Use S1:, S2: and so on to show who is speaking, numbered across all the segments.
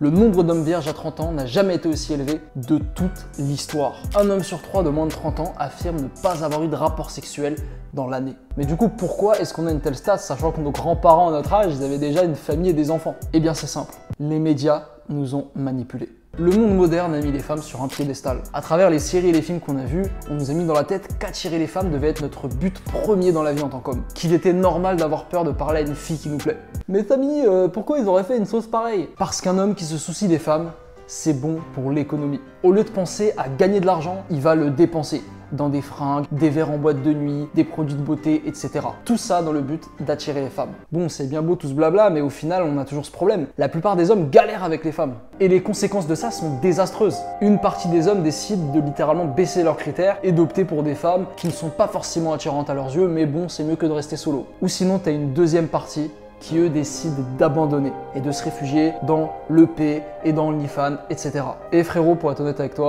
S1: Le nombre d'hommes vierges à 30 ans n'a jamais été aussi élevé de toute l'histoire. Un homme sur 3 de moins de 30 ans affirme ne pas avoir eu de rapport sexuel dans l'année. Mais du coup, pourquoi est-ce qu'on a une telle stat, sachant que nos grands-parents à notre âge, ils avaient déjà une famille et des enfants? Eh bien c'est simple, les médias nous ont manipulés. Le monde moderne a mis les femmes sur un piédestal. À travers les séries et les films qu'on a vus, on nous a mis dans la tête qu'attirer les femmes devait être notre but premier dans la vie en tant qu'homme. Qu'il était normal d'avoir peur de parler à une fille qui nous plaît. Mais Samy, pourquoi ils auraient fait une sauce pareille? Parce qu'un homme qui se soucie des femmes, c'est bon pour l'économie. Au lieu de penser à gagner de l'argent, il va le dépenser dans des fringues, des verres en boîte de nuit, des produits de beauté, etc. Tout ça dans le but d'attirer les femmes. Bon, c'est bien beau tout ce blabla, mais au final, on a toujours ce problème. La plupart des hommes galèrent avec les femmes. Et les conséquences de ça sont désastreuses. Une partie des hommes décident de littéralement baisser leurs critères et d'opter pour des femmes qui ne sont pas forcément attirantes à leurs yeux, mais bon, c'est mieux que de rester solo. Ou sinon, t'as une deuxième partie qui eux décident d'abandonner et de se réfugier dans l'EP et dans l'OnlyFans, etc. Et frérot, pour être honnête avec toi,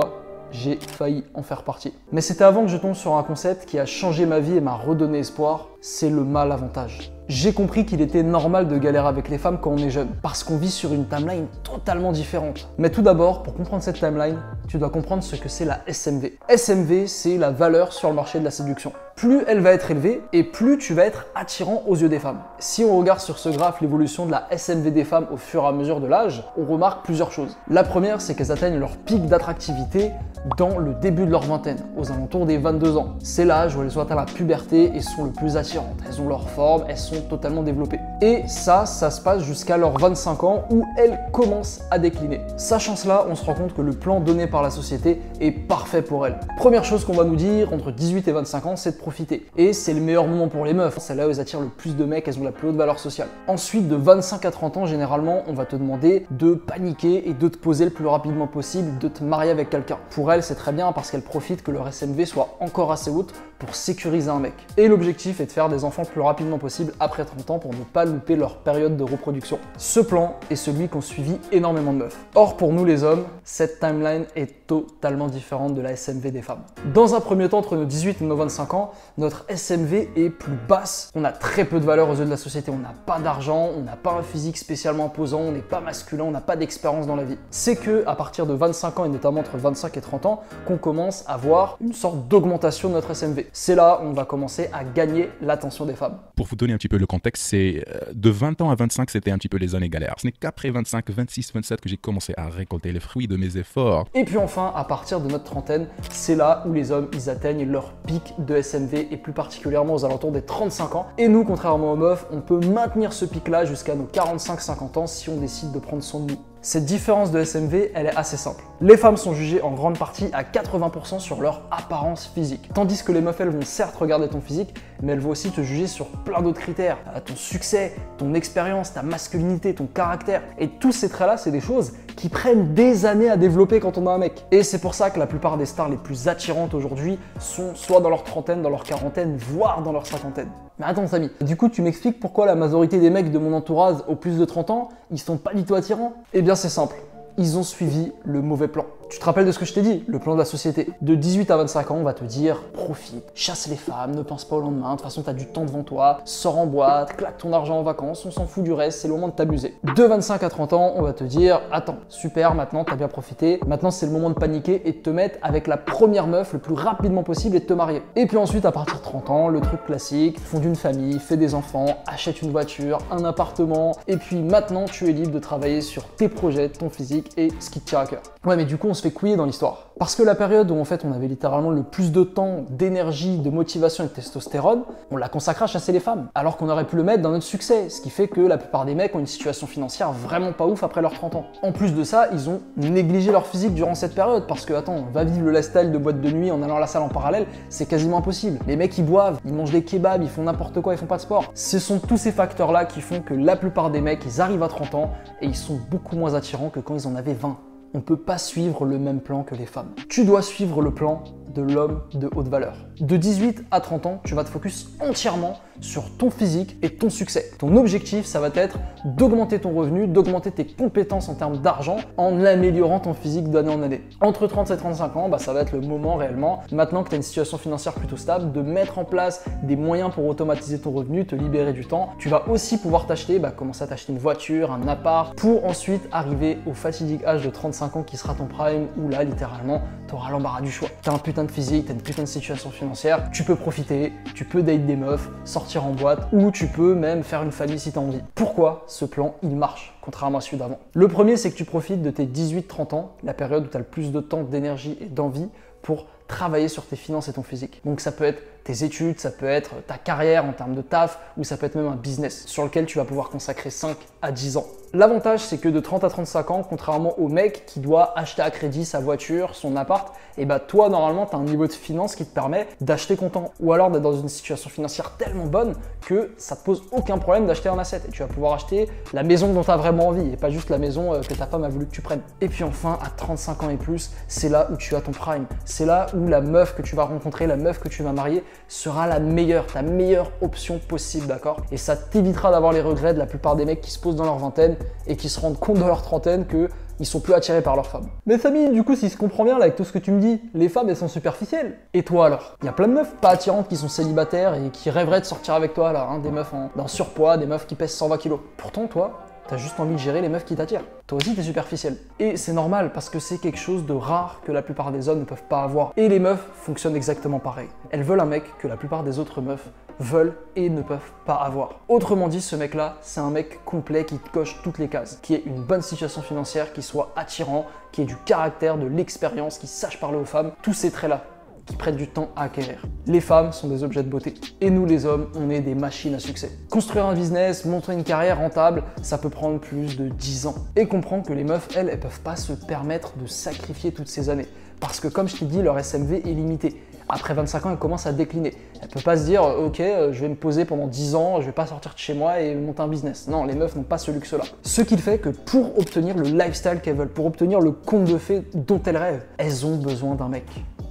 S1: j'ai failli en faire partie. Mais c'était avant que je tombe sur un concept qui a changé ma vie et m'a redonné espoir, c'est le mal avantage. J'ai compris qu'il était normal de galérer avec les femmes quand on est jeune, parce qu'on vit sur une timeline totalement différente. Mais tout d'abord, pour comprendre cette timeline, tu dois comprendre ce que c'est la SMV. SMV, c'est la valeur sur le marché de la séduction. Plus elle va être élevée, et plus tu vas être attirant aux yeux des femmes. Si on regarde sur ce graphe l'évolution de la SMV des femmes au fur et à mesure de l'âge, on remarque plusieurs choses. La première, c'est qu'elles atteignent leur pic d'attractivité dans le début de leur vingtaine, aux alentours des 22 ans. C'est l'âge où elles sont à la puberté et sont le plus attirantes. Elles ont leur forme, elles sont totalement développées. Et ça se passe jusqu'à leurs 25 ans où elles commencent à décliner. Sachant cela, on se rend compte que le plan donné par la société est parfait pour elles. Première chose qu'on va nous dire, entre 18 et 25 ans, c'est de profiter. Et c'est le meilleur moment pour les meufs. C'est là où elles attirent le plus de mecs, elles ont la plus haute valeur sociale. Ensuite, de 25 à 30 ans, généralement, on va te demander de paniquer et de te poser le plus rapidement possible, de te marier avec quelqu'un. Pour elles, c'est très bien parce qu'elles profitent que leur SMV soit encore assez haute pour sécuriser un mec. Et l'objectif est de faire des enfants le plus rapidement possible après 30 ans pour ne pas louper leur période de reproduction. Ce plan est celui qu'ont suivi énormément de meufs. Or, pour nous les hommes, cette timeline est totalement différente de la SMV des femmes. Dans un premier temps, entre nos 18 et nos 25 ans, notre SMV est plus basse. On a très peu de valeur aux yeux de la société. On n'a pas d'argent, on n'a pas un physique spécialement imposant, on n'est pas masculin, on n'a pas d'expérience dans la vie. C'est que à partir de 25 ans et notamment entre 25 et 30 ans, qu'on commence à voir une sorte d'augmentation de notre SMV. C'est là où on va commencer à gagner l'attention des femmes.
S2: Pour vous donner un petit peu le contexte, c'est de 20 ans à 25, c'était un petit peu les années galères. Ce n'est qu'après 25, 26, 27 que j'ai commencé à récolter les fruits de mes efforts.
S1: Et puis enfin, à partir de notre trentaine, c'est là où les hommes, ils atteignent leur pic de SMV et plus particulièrement aux alentours des 35 ans. Et nous, contrairement aux meufs, on peut maintenir ce pic-là jusqu'à nos 45-50 ans si on décide de prendre soin de nous. Cette différence de SMV, elle est assez simple. Les femmes sont jugées en grande partie à 80% sur leur apparence physique. Tandis que les meufs, elles vont certes regarder ton physique, mais elles vont aussi te juger sur plein d'autres critères. Ton succès, ton expérience, ta masculinité, ton caractère. Et tous ces traits-là, c'est des choses qui prennent des années à développer quand on a un mec. Et c'est pour ça que la plupart des stars les plus attirantes aujourd'hui sont soit dans leur trentaine, dans leur quarantaine, voire dans leur cinquantaine. Mais attends Samy, du coup tu m'expliques pourquoi la majorité des mecs de mon entourage au plus de 30 ans, ils sont pas du tout attirants? Eh bien c'est simple, ils ont suivi le mauvais plan. Tu te rappelles de ce que je t'ai dit, le plan de la société. De 18 à 25 ans, on va te dire profite, chasse les femmes, ne pense pas au lendemain, de toute façon t'as du temps devant toi, sors en boîte, claque ton argent en vacances, on s'en fout du reste, c'est le moment de t'amuser. De 25 à 30 ans, on va te dire attends, super, maintenant t'as bien profité, maintenant c'est le moment de paniquer et de te mettre avec la première meuf le plus rapidement possible et de te marier. Et puis ensuite, à partir de 30 ans, le truc classique, fonde une famille, fais des enfants, achète une voiture, un appartement, et puis maintenant tu es libre de travailler sur tes projets, ton physique et ce qui te tient à cœur. Ouais, mais du coup on se fait couiller dans l'histoire. Parce que la période où en fait on avait littéralement le plus de temps, d'énergie, de motivation et de testostérone, on l'a consacré à chasser les femmes. Alors qu'on aurait pu le mettre dans notre succès, ce qui fait que la plupart des mecs ont une situation financière vraiment pas ouf après leurs 30 ans. En plus de ça, ils ont négligé leur physique durant cette période parce que attends, va vivre le lifestyle de boîte de nuit en allant à la salle en parallèle, c'est quasiment impossible. Les mecs ils boivent, ils mangent des kebabs, ils font n'importe quoi, ils font pas de sport. Ce sont tous ces facteurs là qui font que la plupart des mecs ils arrivent à 30 ans et ils sont beaucoup moins attirants que quand ils en avaient 20. On ne peut pas suivre le même plan que les femmes. Tu dois suivre le plan de l'homme de haute valeur. De 18 à 30 ans, tu vas te focus entièrement sur ton physique et ton succès. Ton objectif, ça va être d'augmenter ton revenu, d'augmenter tes compétences en termes d'argent en améliorant ton physique d'année en année. Entre 30 et 35 ans, ça va être le moment réellement, maintenant que tu as une situation financière plutôt stable, de mettre en place des moyens pour automatiser ton revenu, te libérer du temps. Tu vas aussi pouvoir t'acheter, commencer à t'acheter une voiture, un appart, pour ensuite arriver au fatidique âge de 35 ans qui sera ton prime, où là, littéralement, tu auras l'embarras du choix. Tu as un putain de physique, tu as une putain de situation financière, tu peux profiter, tu peux date des meufs, sortir en boîte, ou tu peux même faire une famille si tu as envie. Pourquoi ce plan, il marche, contrairement à celui d'avant? Le premier, c'est que tu profites de tes 18-30 ans, la période où tu as le plus de temps, d'énergie et d'envie pour travailler sur tes finances et ton physique. Donc ça peut être tes études, ça peut être ta carrière en termes de taf, ou ça peut être même un business sur lequel tu vas pouvoir consacrer 5 à 10 ans. L'avantage, c'est que de 30 à 35 ans, contrairement au mec qui doit acheter à crédit sa voiture, son appart, et toi, normalement, tu as un niveau de finance qui te permet d'acheter comptant. Ou alors d'être dans une situation financière tellement bonne que ça te pose aucun problème d'acheter un asset. Et tu vas pouvoir acheter la maison dont tu as vraiment envie et pas juste la maison que ta femme a voulu que tu prennes. Et puis enfin, à 35 ans et plus, c'est là où tu as ton prime. C'est là où la meuf que tu vas rencontrer, la meuf que tu vas marier, sera la meilleure, ta meilleure option possible, d'accord? Et ça t'évitera d'avoir les regrets de la plupart des mecs qui se posent dans leur vingtaine et qui se rendent compte dans leur trentaine qu'ils sont plus attirés par leurs femmes. Mais Samy, du coup, si je comprends bien là avec tout ce que tu me dis, les femmes elles sont superficielles. Et toi alors? Il y a plein de meufs pas attirantes qui sont célibataires et qui rêveraient de sortir avec toi là, des meufs en surpoids, des meufs qui pèsent 120 kilos. Pourtant toi, t'as juste envie de gérer les meufs qui t'attirent. Toi aussi, t'es superficiel. Et c'est normal parce que c'est quelque chose de rare que la plupart des hommes ne peuvent pas avoir. Et les meufs fonctionnent exactement pareil. Elles veulent un mec que la plupart des autres meufs veulent et ne peuvent pas avoir. Autrement dit, ce mec-là, c'est un mec complet qui coche toutes les cases, qui ait une bonne situation financière, qui soit attirant, qui ait du caractère, de l'expérience, qui sache parler aux femmes, tous ces traits-là qui prennent du temps à acquérir. Les femmes sont des objets de beauté. Et nous, les hommes, on est des machines à succès. Construire un business, monter une carrière rentable, ça peut prendre plus de 10 ans. Et comprendre que les meufs, elles peuvent pas se permettre de sacrifier toutes ces années. Parce que comme je t'ai dit, leur SMV est limité. Après 25 ans, elles commencent à décliner. Elles ne peuvent pas se dire, ok, je vais me poser pendant 10 ans, je vais pas sortir de chez moi et monter un business. Non, les meufs n'ont pas ce luxe-là. Ce qui fait que pour obtenir le lifestyle qu'elles veulent, pour obtenir le conte de fées dont elles rêvent, elles ont besoin d'un mec.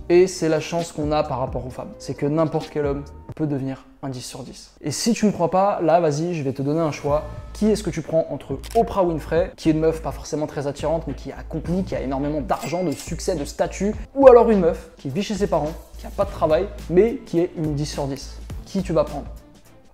S1: Et c'est la chance qu'on a par rapport aux femmes. C'est que n'importe quel homme peut devenir un 10 sur 10. Et si tu ne me crois pas, là, vas-y, je vais te donner un choix. Qui est-ce que tu prends entre Oprah Winfrey, qui est une meuf pas forcément très attirante, mais qui a accompli, qui a énormément d'argent, de succès, de statut, ou alors une meuf qui vit chez ses parents, qui n'a pas de travail, mais qui est une 10 sur 10. Qui tu vas prendre?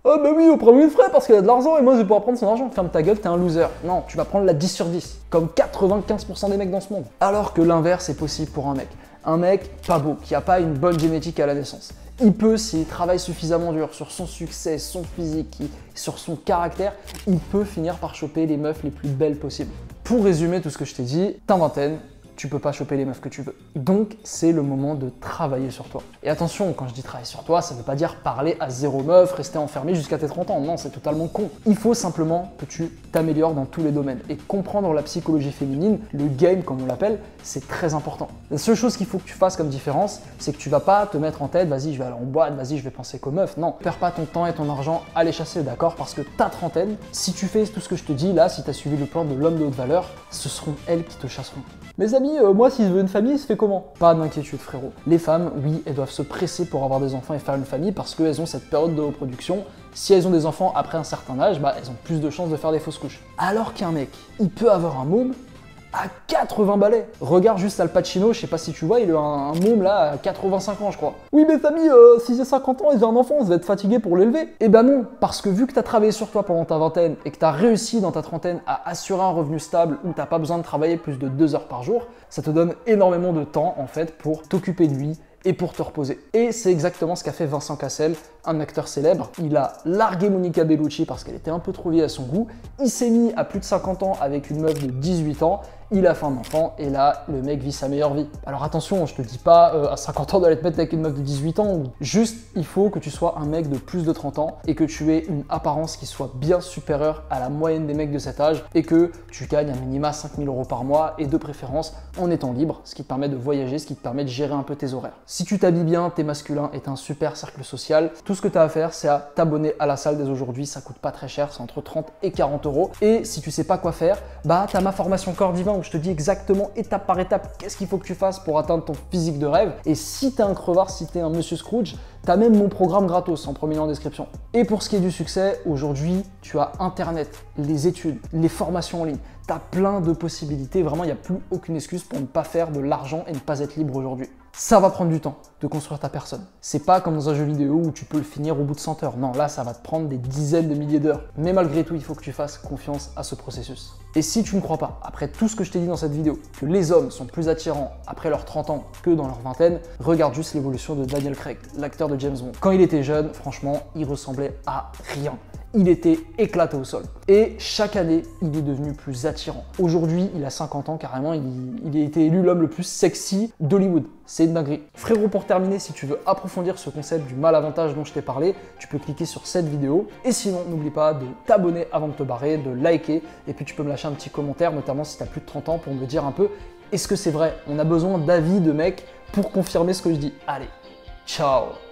S1: Ah bah oui, Oprah Winfrey parce qu'elle a de l'argent et moi je vais pouvoir prendre son argent. Ferme ta gueule, t'es un loser. Non, tu vas prendre la 10 sur 10, comme 95% des mecs dans ce monde. Alors que l'inverse est possible pour un mec. Un mec pas beau, qui n'a pas une bonne génétique à la naissance. Il peut, s'il travaille suffisamment dur sur son succès, son physique, sur son caractère, il peut finir par choper les meufs les plus belles possibles. Pour résumer tout ce que je t'ai dit, t'as une vingtaine, tu peux pas choper les meufs que tu veux. Donc, c'est le moment de travailler sur toi. Et attention, quand je dis travailler sur toi, ça veut pas dire parler à zéro meuf, rester enfermé jusqu'à tes 30 ans. Non, c'est totalement con. Il faut simplement que tu t'améliores dans tous les domaines. Et comprendre la psychologie féminine, le game comme on l'appelle, c'est très important. La seule chose qu'il faut que tu fasses comme différence, c'est que tu vas pas te mettre en tête, vas-y, je vais aller en boîte, vas-y, je vais penser qu'aux meufs. Non, perds pas ton temps et ton argent à les chasser, d'accord? Parce que ta trentaine, si tu fais tout ce que je te dis là, si tu as suivi le plan de l'homme de haute valeur, ce seront elles qui te chasseront. Mes amis, moi, si je veux une famille, ça fait comment? Pas d'inquiétude, frérot. Les femmes, oui, elles doivent se presser pour avoir des enfants et faire une famille parce qu'elles ont cette période de reproduction. Si elles ont des enfants après un certain âge, elles ont plus de chances de faire des fausses couches. Alors qu'un mec, il peut avoir un môme à 80 balais. Regarde juste Al Pacino, je sais pas si tu vois, il a un môme là à 85 ans je crois. Oui mais Samy, si j'ai 50 ans et j'ai un enfant, on va être fatigué pour l'élever. Eh ben non, parce que vu que tu as travaillé sur toi pendant ta vingtaine et que tu as réussi dans ta trentaine à assurer un revenu stable où t'as pas besoin de travailler plus de 2 heures par jour, ça te donne énormément de temps en fait pour t'occuper de lui et pour te reposer. Et c'est exactement ce qu'a fait Vincent Cassel, un acteur célèbre. Il a largué Monica Bellucci parce qu'elle était un peu trop vieille à son goût. Il s'est mis à plus de 50 ans avec une meuf de 18 ans. Il a fait un enfant et là, le mec vit sa meilleure vie. Alors attention, je te dis pas à 50 ans d'aller te mettre avec une meuf de 18 ans. Juste, il faut que tu sois un mec de plus de 30 ans et que tu aies une apparence qui soit bien supérieure à la moyenne des mecs de cet âge et que tu gagnes un minima 5 000 € par mois et de préférence en étant libre, ce qui te permet de voyager, ce qui te permet de gérer un peu tes horaires. Si tu t'habilles bien, t'es masculin et t'as un super cercle social, tout ce que tu as à faire, c'est à t'abonner à la salle dès aujourd'hui. Ça coûte pas très cher, c'est entre 30 et 40 €. Et si tu sais pas quoi faire, t'as ma formation corps divin où je te dis exactement étape par étape qu'est-ce qu'il faut que tu fasses pour atteindre ton physique de rêve. Et si tu es un crevard, si tu es un monsieur Scrooge, tu as même mon programme gratos en premier lien en description. Et pour ce qui est du succès, aujourd'hui, tu as Internet, les études, les formations en ligne. Tu as plein de possibilités. Vraiment, il n'y a plus aucune excuse pour ne pas faire de l'argent et ne pas être libre aujourd'hui. Ça va prendre du temps de construire ta personne. C'est pas comme dans un jeu vidéo où tu peux le finir au bout de 100 heures. Non, là, ça va te prendre des dizaines de milliers d'heures. Mais malgré tout, il faut que tu fasses confiance à ce processus. Et si tu ne crois pas, après tout ce que je t'ai dit dans cette vidéo, que les hommes sont plus attirants après leurs 30 ans que dans leur vingtaine, regarde juste l'évolution de Daniel Craig, l'acteur de James Bond. Quand il était jeune, franchement, il ressemblait à rien. Il était éclaté au sol. Et chaque année, il est devenu plus attirant. Aujourd'hui, il a 50 ans carrément, il a été élu l'homme le plus sexy d'Hollywood. C'est une dinguerie. Frérot, pour terminer, si tu veux approfondir ce concept du mal-avantage dont je t'ai parlé, tu peux cliquer sur cette vidéo. Et sinon, n'oublie pas de t'abonner avant de te barrer, de liker, et puis tu peux me lâcher un petit commentaire, notamment si tu as plus de 30 ans, pour me dire un peu, est-ce que c'est vrai? On a besoin d'avis de mecs pour confirmer ce que je dis. Allez, ciao!